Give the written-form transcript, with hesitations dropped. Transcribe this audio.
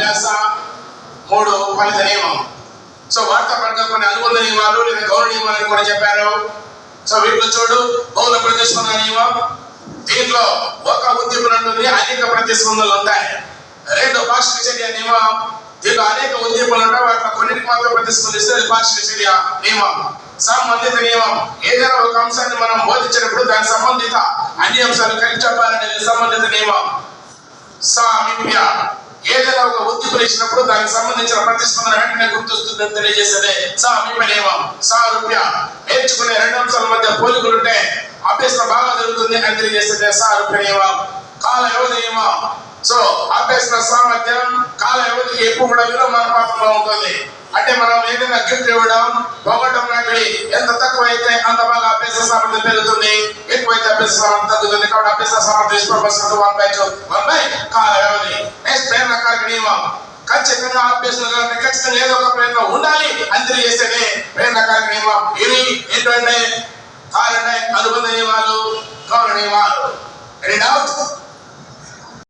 అభ్యాస, 3 ఫలిత నియమం. సో వార్తా పరంగా కొన్ని అనుబంధ నియమాలు లేదా గౌరవ నియమాలను కూడా చెప్పారు. సో వీటిలో చూడు, బహుళ ప్రతిస్పందన నియమం. దీంట్లో ఒక ఉద్దీపన ఉంటుంది, అనేక ప్రతిస్పందనలు ఉంటాయి. 2 పాక్షిక చర్య నియమం. దీంట్లో అనేక ఉద్దీపనలు ఉంటాయి, వాటిలో కొన్నిటికి మాత్రం ప్రతిస్పందిస్తే అది పాక్షిక చర్య నియమం. సంబంధిత నియమం. ఏదైనా ఒక అంశాన్ని మనం బోధించినప్పుడు దాని సంబంధిత అన్ని అంశాలు కలిసి చెప్పాలనేది సంబంధిత నియమం. సామీప్య. ఏదైనా ఒక ఉద్దీపన ఇచ్చినప్పుడు దానికి సంబంధించిన ప్రతిస్పందన వెంటనే గుర్తొస్తుందని తెలియజేసేదే సామీప్య నియమం. సారూప్య. నేర్చుకునే 2 అంశాల మధ్య పోలికలుంటే అభ్యసన బాగా జరుగుతుంది అని తెలియజేసేదే సారూప్య నియమం. కాల వ్యవధి నియమం. సో అభ్యసన సామర్థ్యం కాల వ్యవధికి ఎప్పుడు కూడా విలోమానుపాతంలో ఉంటుంది. అంటే మనం ఏదైనా గిఫ్ట్ ఇవ్వడం, పొగడం లాంటివి ఎంత తక్కువ అయితే అంత బాగా అభ్యసన సామర్థ్యం పెరుగుతుంది, ఎక్కువైతే అభ్యసన సామర్థ్యం తగ్గుతుంది. కాబట్టి అభ్యసన సామర్థ్యం 1/2 కాల వ్యవధి. నెక్స్ట్ ప్రేరణాకారక నియమం. ఖచ్చితంగా అభ్యసన ఖచ్చితంగా ఏదో ఒక ప్రేరణ ఉండాలి అని తెలియజేస్తేనే ప్రేరణాకారక నియమం. ఇవి ఏంటంటే అనుబంధ నియమాలు, గౌరవ నియమాలు.